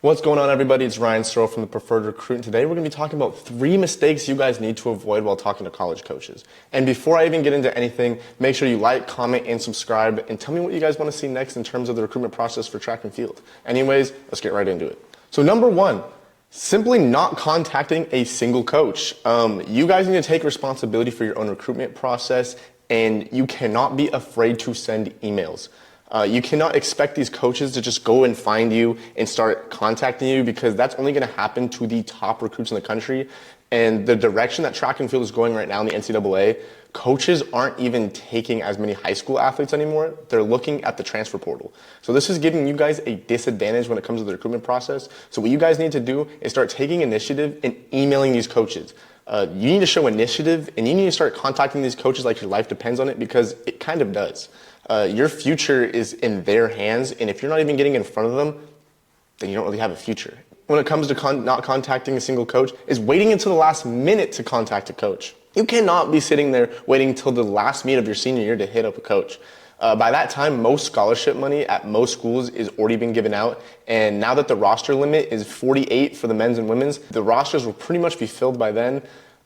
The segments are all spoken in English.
What's going on, everybody? It's Ryan Searl from the Preferred Recruit, and today we're going to be talking about 3 mistakes you guys need to avoid while talking to college coaches. And before I even get into anything, make sure you like, comment, and subscribe, and tell me what you guys want to see next in terms of the recruitment process for track and field. Anyways, let's get right into it. So number 1, simply not contacting a single coach. You guys need to take responsibility for your own recruitment process, and you cannot be afraid to send emails. You cannot expect these coaches to just go and find you and start contacting you, because that's only going to happen to the top recruits in the country. And the direction that track and field is going right now in the NCAA, coaches aren't even taking as many high school athletes anymore. They're looking at the transfer portal. So this is giving you guys a disadvantage when it comes to the recruitment process. So what you guys need to do is start taking initiative and emailing these coaches. You need to show initiative, and you need to start contacting these coaches like your life depends on it, because it kind of does. Your future is in their hands, and if you're not even getting in front of them, then you don't really have a future. When it comes to not contacting a single coach, is waiting until the last minute to contact a coach. You cannot be sitting there waiting until the last meet of your senior year to hit up a coach. By that time, most scholarship money at most schools is already been given out, and now that the roster limit is 48 for the men's and women's, the rosters will pretty much be filled by then.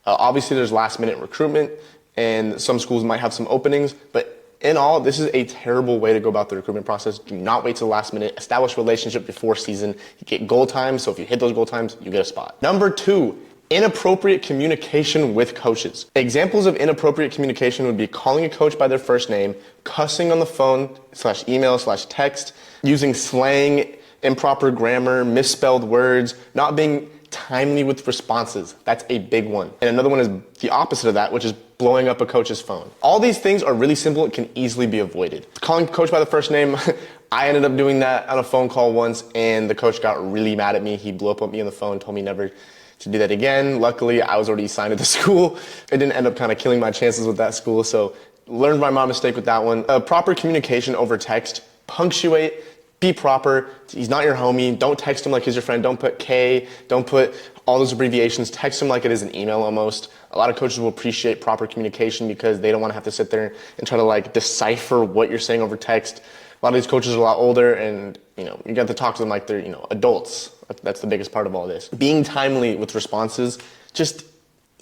Obviously, there's last-minute recruitment, and some schools might have some openings, but in all, this is a terrible way to go about the recruitment process. Do not wait till the last minute. Establish a relationship before season. You get goal times, so if you hit those goal times, you get a spot. Number 2, inappropriate communication with coaches. Examples of inappropriate communication would be calling a coach by their first name, cussing on the phone /email/text, using slang, improper grammar, misspelled words, not being timely with responses. That's a big one. And another one is the opposite of that, which is blowing up a coach's phone. All these things are really simple and can easily be avoided. Calling coach by the first name, I ended up doing that on a phone call once, and the coach got really mad at me. He blew up on me on the phone, told me never to do that again. Luckily, I was already signed at the school. It didn't end up kind of killing my chances with that school, so learned my mistake with that one. Proper communication over text, punctuate, be proper. He's not your homie. Don't text him like he's your friend. Don't put K. Don't put all those abbreviations. Text him like it is an email almost. A lot of coaches will appreciate proper communication because they don't want to have to sit there and try to decipher what you're saying over text. A lot of these coaches are a lot older, and you got to talk to them like they're adults. That's the biggest part of all this. Being timely with responses. Just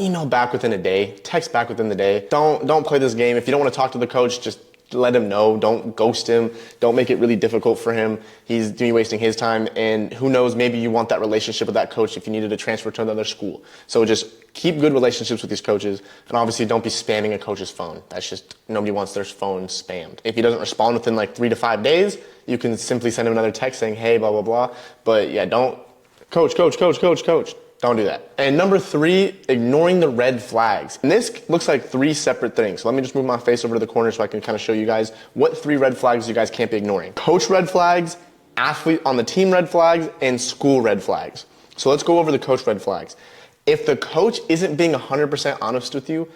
email back within a day. Text back within the day. Don't play this game. If you don't want to talk to the coach, just let him know. Don't ghost him. Don't make it really difficult for him. He's wasting his time, and who knows, maybe you want that relationship with that coach if you needed to transfer to another school. So just keep good relationships with these coaches, and obviously don't be spamming a coach's phone. That's just, nobody wants their phone spammed. If he doesn't respond within 3 to 5 days, you can simply send him another text saying, hey, blah, blah, blah. But yeah, don't, coach. Don't do that. And number 3, ignoring the red flags. And this looks like 3 separate things. So let me just move my face over to the corner so I can kind of show you guys what 3 red flags you guys can't be ignoring. Coach red flags, athlete on the team red flags, and school red flags. So let's go over the coach red flags. If the coach isn't being 100% honest with you,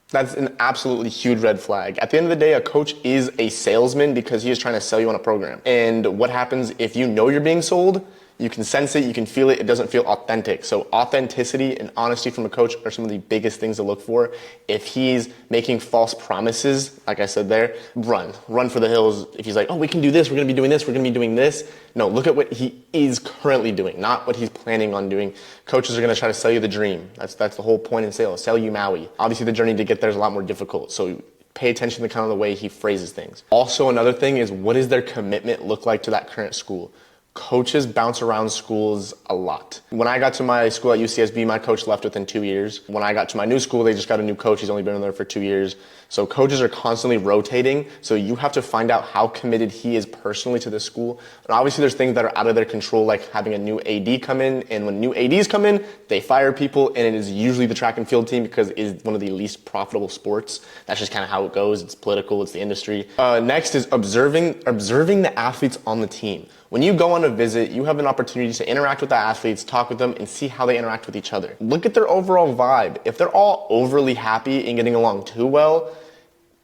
that's an absolutely huge red flag. At the end of the day, a coach is a salesman because he is trying to sell you on a program. And what happens if you know you're being sold? You can sense it, you can feel it, it doesn't feel authentic. So authenticity and honesty from a coach are some of the biggest things to look for. If he's making false promises, like I said there, run for the hills. If he's like, oh, we can do this, we're gonna be doing this, we're gonna be doing this. No, look at what he is currently doing, not what he's planning on doing. Coaches are gonna try to sell you the dream. That's the whole point in sales, sell you Maui. Obviously the journey to get there is a lot more difficult. So pay attention to kind of the way he phrases things. Also, another thing is, what does their commitment look like to that current school? Coaches bounce around schools a lot. When I got to my school at UCSB, my coach left within 2 years. When I got to my new school, they just got a new coach. He's only been there for 2 years. So coaches are constantly rotating. So you have to find out how committed he is personally to the school. And obviously there's things that are out of their control, like having a new AD come in. And when new ADs come in, they fire people. And it is usually the track and field team because it is one of the least profitable sports. That's just kind of how it goes. It's political, it's the industry. Next is observing the athletes on the team. When you go on a visit, you have an opportunity to interact with the athletes, talk with them, and see how they interact with each other. Look at their overall vibe. If they're all overly happy and getting along too well,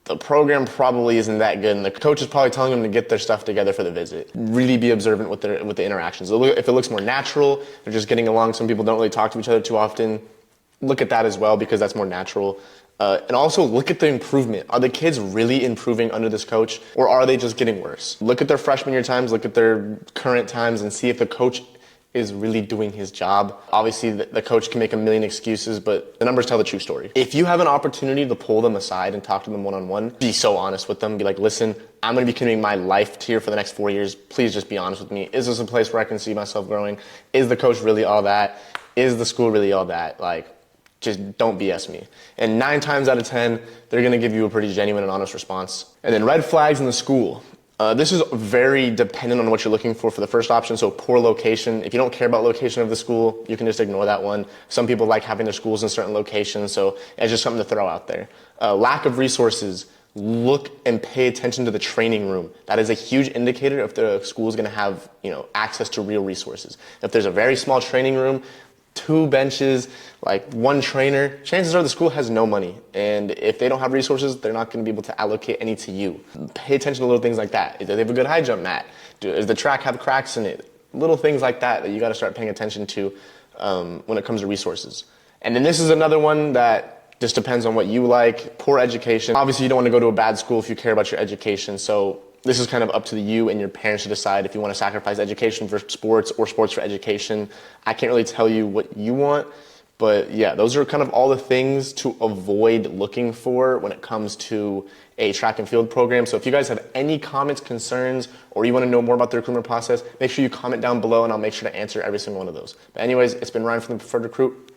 the program probably isn't that good, and the coach is probably telling them to get their stuff together for the visit. Really be observant with the interactions. If it looks more natural, they're just getting along. Some people don't really talk to each other too often. Look at that as well, because that's more natural. And also look at the improvement. Are the kids really improving under this coach, or are they just getting worse? Look at their freshman year times, look at their current times, and see if the coach is really doing his job. Obviously, the coach can make a million excuses, but the numbers tell the true story. If you have an opportunity to pull them aside and talk to them one-on-one, be so honest with them. Be like, listen, I'm going to be committing my life here for the next 4 years. Please just be honest with me. Is this a place where I can see myself growing? Is the coach really all that? Is the school really all that? Like, just don't BS me. And 9 times out of 10, they're going to give you a pretty genuine and honest response. And then red flags in the school. This is very dependent on what you're looking for the first option. So poor location. If you don't care about location of the school, you can just ignore that one. Some people like having their schools in certain locations, so it's just something to throw out there. Lack of resources. Look and pay attention to the training room. That is a huge indicator if the school is going to have, access to real resources. If there's a very small training room, 2 benches, like 1 trainer, chances are the school has no money. And if they don't have resources, they're not going to be able to allocate any to you. Pay attention to little things like that. Do they have a good high jump mat? Does the track have cracks in it? Little things like that you got to start paying attention to when it comes to resources. And then this is another one that just depends on what you like. Poor education. Obviously, you don't want to go to a bad school if you care about your education. So this is kind of up to you and your parents to decide if you want to sacrifice education for sports or sports for education. I can't really tell you what you want, but yeah, those are kind of all the things to avoid looking for when it comes to a track and field program. So if you guys have any comments, concerns, or you want to know more about the recruitment process, make sure you comment down below and I'll make sure to answer every single one of those. But anyways, it's been Ryan from the Preferred Recruit.